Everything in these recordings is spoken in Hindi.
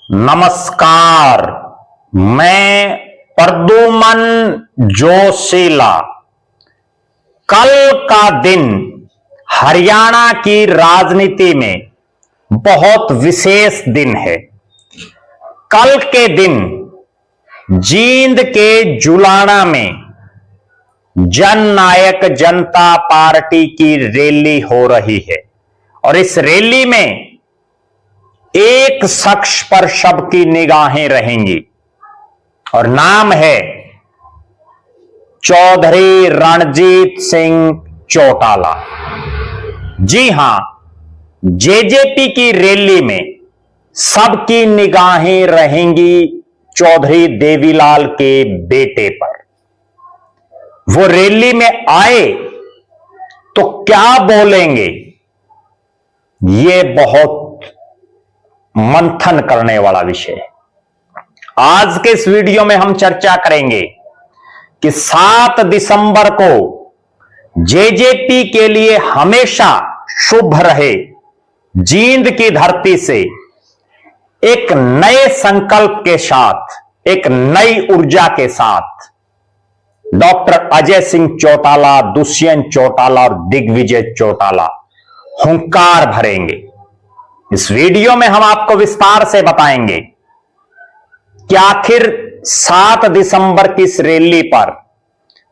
नमस्कार। मैं प्रद्युमन जोशीला। कल का दिन हरियाणा की राजनीति में बहुत विशेष दिन है। कल के दिन जींद के जुलाना में जननायक जनता पार्टी की रैली हो रही है और इस रैली में एक शख्स पर सबकी निगाहें रहेंगी और नाम है चौधरी रणजीत सिंह चौटाला। जी हां, जेजेपी की रैली में सबकी निगाहें रहेंगी चौधरी देवीलाल के बेटे पर। वो रैली में आए तो क्या बोलेंगे, ये बहुत मंथन करने वाला विषय है। आज के इस वीडियो में हम चर्चा करेंगे कि 7 दिसंबर को जेजेपी के लिए हमेशा शुभ रहे। जींद की धरती से एक नए संकल्प के साथ, एक नई ऊर्जा के साथ डॉक्टर अजय सिंह चौटाला, दुष्यंत चौटाला और दिग्विजय चौटाला हुंकार भरेंगे। इस वीडियो में हम आपको विस्तार से बताएंगे कि आखिर 7 दिसंबर की इस रैली पर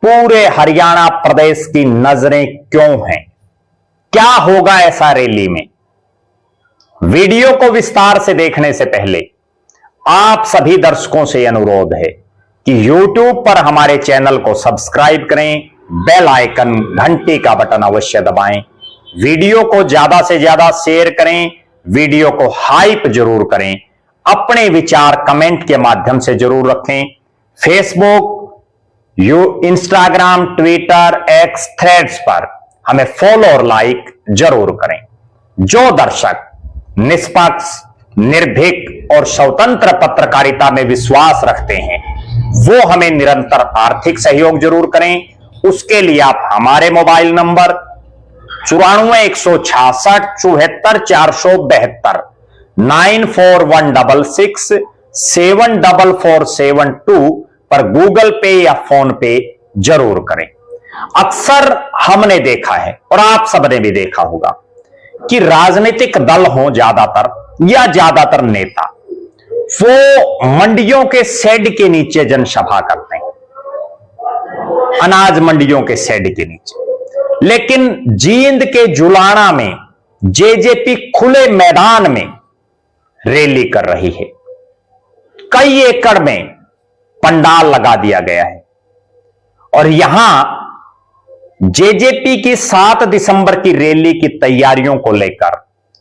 पूरे हरियाणा प्रदेश की नजरें क्यों हैं, क्या होगा ऐसा रैली में। वीडियो को विस्तार से देखने से पहले आप सभी दर्शकों से अनुरोध है कि YouTube पर हमारे चैनल को सब्सक्राइब करें, बेल आइकन घंटी का बटन अवश्य दबाएं, वीडियो को ज्यादा से ज्यादा शेयर करें, वीडियो को हाइप जरूर करें, अपने विचार कमेंट के माध्यम से जरूर रखें। Facebook, Instagram, Twitter, x, threads पर हमें फॉलो और लाइक जरूर करें। जो दर्शक निष्पक्ष, निर्भीक और स्वतंत्र पत्रकारिता में विश्वास रखते हैं वो हमें निरंतर आर्थिक सहयोग जरूर करें। उसके लिए आप हमारे मोबाइल नंबर 94 166 74 472 94 166 74472 पर गूगल पे या फोन पे जरूर करें। अक्सर हमने देखा है और आप सबने भी देखा होगा कि राजनीतिक दल हो ज्यादातर या ज्यादातर नेता वो मंडियों के शेड के नीचे जनसभा करते हैं, अनाज मंडियों के शेड के नीचे। लेकिन जींद के जुलाना में जेजेपी खुले मैदान में रैली कर रही है। कई एकड़ में पंडाल लगा दिया गया है और यहां जेजेपी की 7 दिसंबर की रैली की तैयारियों को लेकर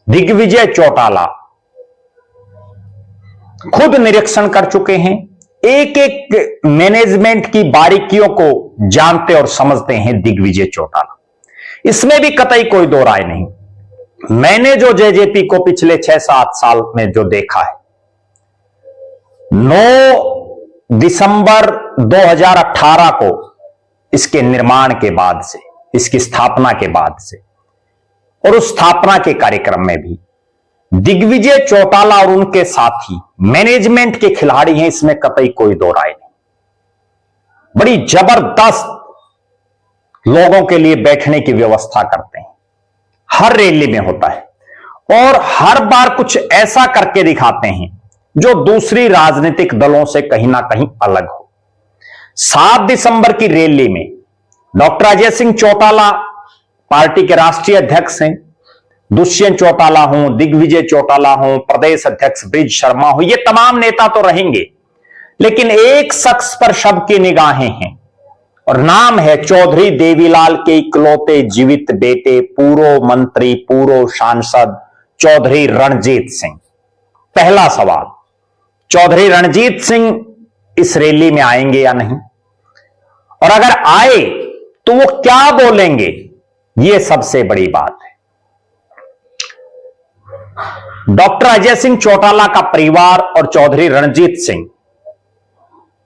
दिग्विजय चौटाला खुद निरीक्षण कर चुके हैं। एक एक मैनेजमेंट की बारीकियों को जानते और समझते हैं दिग्विजय चौटाला। इसमें भी कतई कोई दो राय नहीं। मैंने जो जेजेपी को पिछले 6-7 साल में जो देखा है, 9 दिसंबर 2018 को इसके निर्माण के बाद से, इसकी स्थापना के बाद से और उस स्थापना के कार्यक्रम में भी दिग्विजय चौटाला और उनके साथी मैनेजमेंट के खिलाड़ी हैं, इसमें कतई कोई दो राय नहीं। बड़ी जबरदस्त लोगों के लिए बैठने की व्यवस्था करते हैं, हर रैली में होता है और हर बार कुछ ऐसा करके दिखाते हैं जो दूसरी राजनीतिक दलों से कहीं ना कहीं अलग हो। 7 दिसंबर की रैली में डॉक्टर अजय सिंह चौटाला पार्टी के राष्ट्रीय अध्यक्ष हैं, दुष्यंत चौटाला हों, दिग्विजय चौटाला हों, प्रदेश अध्यक्ष ब्रिज शर्मा हो, ये तमाम नेता तो रहेंगे। लेकिन एक शख्स पर सबकी निगाहें हैं और नाम है चौधरी देवीलाल के इकलौते जीवित बेटे, पूर्व मंत्री, पूर्व सांसद चौधरी रणजीत सिंह। पहला सवाल, चौधरी रणजीत सिंह इस रैली में आएंगे या नहीं, और अगर आए तो वो क्या बोलेंगे, ये सबसे बड़ी बात है। डॉक्टर अजय सिंह चौटाला का परिवार और चौधरी रणजीत सिंह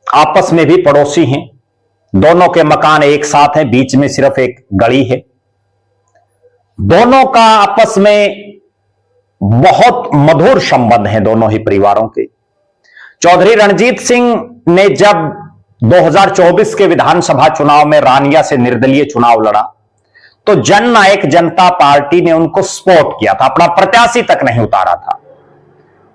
आपस में भी पड़ोसी हैं। दोनों के मकान एक साथ हैं, बीच में सिर्फ एक गली है। दोनों का आपस में बहुत मधुर संबंध हैं दोनों ही परिवारों के। चौधरी रणजीत सिंह ने जब 2024 के विधानसभा चुनाव में रानिया से निर्दलीय चुनाव लड़ा तो जननायक जनता पार्टी ने उनको सपोर्ट किया था, अपना प्रत्याशी तक नहीं उतारा था।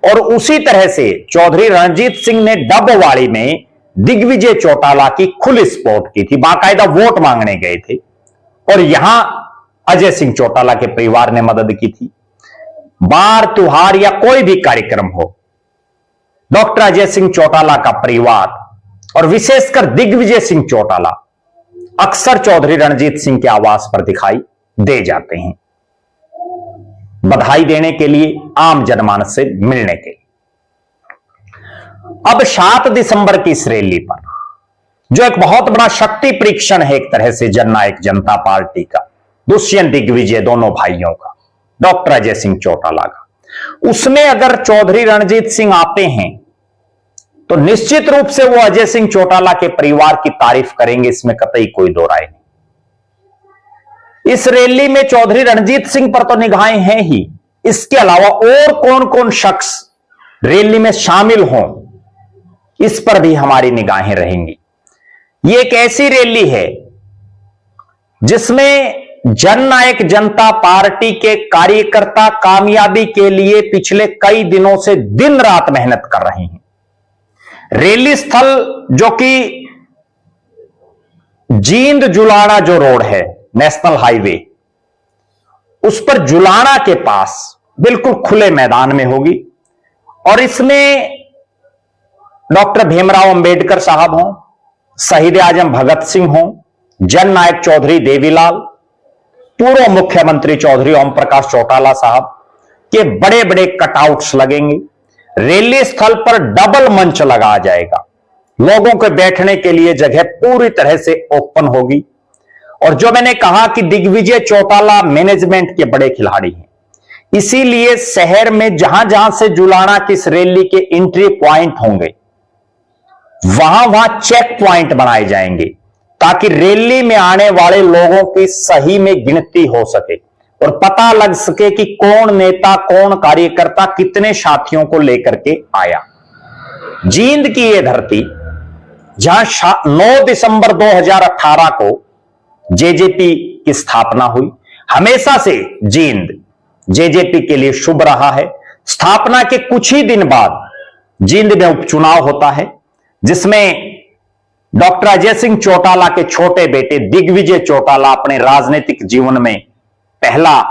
और उसी तरह से चौधरी रणजीत सिंह ने डबवाड़ी में दिग्विजय चौटाला की खुली सपोर्ट की थी, बाकायदा वोट मांगने गए थे। और यहां अजय सिंह चौटाला के परिवार ने मदद की थी। बार त्योहार या कोई भी कार्यक्रम हो, डॉक्टर अजय सिंह चौटाला का परिवार और विशेषकर दिग्विजय सिंह चौटाला अक्सर चौधरी रणजीत सिंह के आवास पर दिखाई दे जाते हैं, बधाई देने के लिए, आम जनमानस से मिलने के लिए। अब 7 दिसंबर की इस रैली पर, जो एक बहुत बड़ा शक्ति परीक्षण है एक तरह से जननायक जनता पार्टी का, दुष्यंत दिग्विजय दोनों भाइयों का, डॉक्टर अजय सिंह चौटाला का, उसमें अगर चौधरी रणजीत सिंह आते हैं तो निश्चित रूप से वो अजय सिंह चौटाला के परिवार की तारीफ करेंगे, इसमें कतई कोई दो राय नहीं। इस रैली में चौधरी रणजीत सिंह पर तो निगाहें हैं ही, इसके अलावा और कौन कौन शख्स रैली में शामिल हों, इस पर भी हमारी निगाहें रहेंगी। ये एक ऐसी रैली है जिसमें जननायक जनता पार्टी के कार्यकर्ता कामयाबी के लिए पिछले कई दिनों से दिन रात मेहनत कर रहे हैं। रैली स्थल जो कि जींद जुलाना जो रोड है, नेशनल हाईवे, उस पर जुलाना के पास बिल्कुल खुले मैदान में होगी। और इसमें डॉक्टर भीमराव अंबेडकर साहब हों, शहीद आजम भगत सिंह हों, जननायक चौधरी देवीलाल, पूर्व मुख्यमंत्री चौधरी ओम प्रकाश चौटाला साहब के बड़े बड़े कटआउट्स लगेंगे। रैली स्थल पर डबल मंच लगाया जाएगा, लोगों के बैठने के लिए जगह पूरी तरह से ओपन होगी। और जो मैंने कहा कि दिग्विजय चौटाला मैनेजमेंट के बड़े खिलाड़ी हैं, इसीलिए शहर में जहां जहां से जुलाना की इस रैली के एंट्री पॉइंट होंगे, वहां वहां चेक पॉइंट बनाए जाएंगे ताकि रैली में आने वाले लोगों की सही में गिनती हो सके और पता लग सके कि कौन नेता, कौन कार्यकर्ता कितने साथियों को लेकर के आया। जींद की यह धरती, जहां 9 दिसंबर 2018 को जेजेपी की स्थापना हुई, हमेशा से जींद जेजेपी के लिए शुभ रहा है। स्थापना के कुछ ही दिन बाद जींद में उपचुनाव होता है, जिसमें डॉक्टर अजय सिंह चौटाला के छोटे बेटे दिग्विजय चौटाला अपने राजनीतिक जीवन में पहला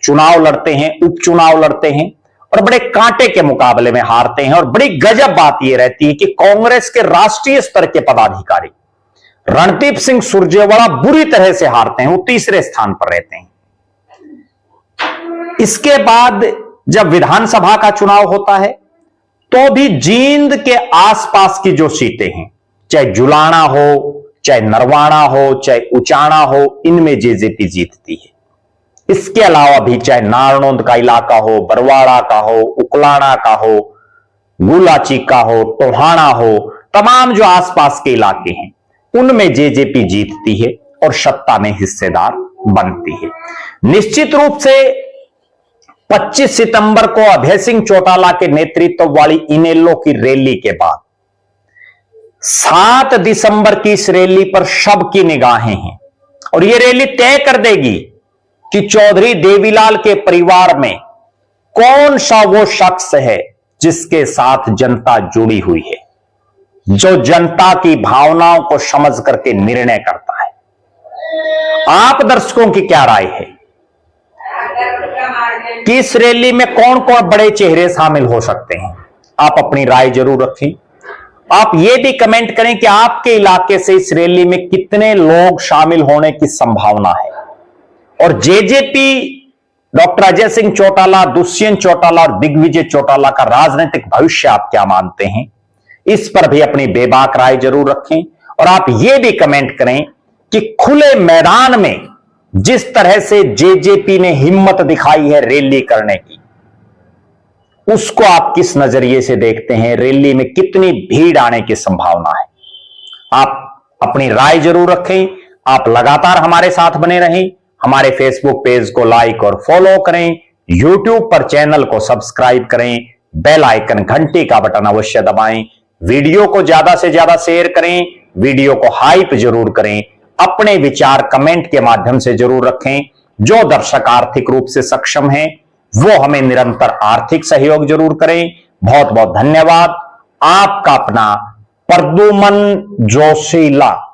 चुनाव लड़ते हैं, उपचुनाव लड़ते हैं और बड़े कांटे के मुकाबले में हारते हैं। और बड़ी गजब बात यह रहती है कि कांग्रेस के राष्ट्रीय स्तर के पदाधिकारी रणदीप सिंह सुरजेवाला बुरी तरह से हारते हैं, वो तीसरे स्थान पर रहते हैं। इसके बाद जब विधानसभा का चुनाव होता है तो भी जींद के आसपास की जो सीटें हैं, चाहे जुलाना हो, चाहे नरवाना हो, चाहे उचाना हो, इनमें जेजेपी जीतती है। इसके अलावा भी चाहे नारनौंद का इलाका हो, बरवाड़ा का हो, उकलाना का हो, गुलाची का हो, टोहाना हो, तमाम जो आसपास के इलाके हैं उनमें जेजेपी जीतती है और सत्ता में हिस्सेदार बनती है। निश्चित रूप से 25 सितंबर को अभय सिंह चौटाला के नेतृत्व वाली इनेलो की रैली के बाद 7 दिसंबर की इस रैली पर सबकी निगाहें हैं और यह रैली तय कर देगी कि चौधरी देवीलाल के परिवार में कौन सा वो शख्स है जिसके साथ जनता जुड़ी हुई है, जो जनता की भावनाओं को समझ करके निर्णय करता है। आप दर्शकों की क्या राय है कि इस रैली में कौन कौन बड़े चेहरे शामिल हो सकते हैं? आप अपनी राय जरूर रखें। आप ये भी कमेंट करें कि आपके इलाके से इस रैली में कितने लोग शामिल होने की संभावना है और जेजेपी, डॉक्टर अजय सिंह चौटाला, दुष्यंत चौटाला और दिग्विजय चौटाला का राजनीतिक भविष्य आप क्या मानते हैं? इस पर भी अपनी बेबाक राय जरूर रखें। और आप यह भी कमेंट करें कि खुले मैदान में जिस तरह से जेजेपी ने हिम्मत दिखाई है रैली करने की, उसको आप किस नजरिए से देखते हैं? रैली में कितनी भीड़ आने की संभावना है? आप अपनी राय जरूर रखें। आप लगातार हमारे साथ बने रहें। हमारे फेसबुक पेज को लाइक और फॉलो करें, YouTube पर चैनल को सब्सक्राइब करें, बेल आइकन घंटी का बटन अवश्य दबाएं, वीडियो को ज्यादा से ज्यादा शेयर करें, वीडियो को हाइप जरूर करें, अपने विचार कमेंट के माध्यम से जरूर रखें। जो दर्शक आर्थिक रूप से सक्षम हैं वो हमें निरंतर आर्थिक सहयोग जरूर करें। बहुत बहुत धन्यवाद। आपका अपना प्रद्युमन जोशीला।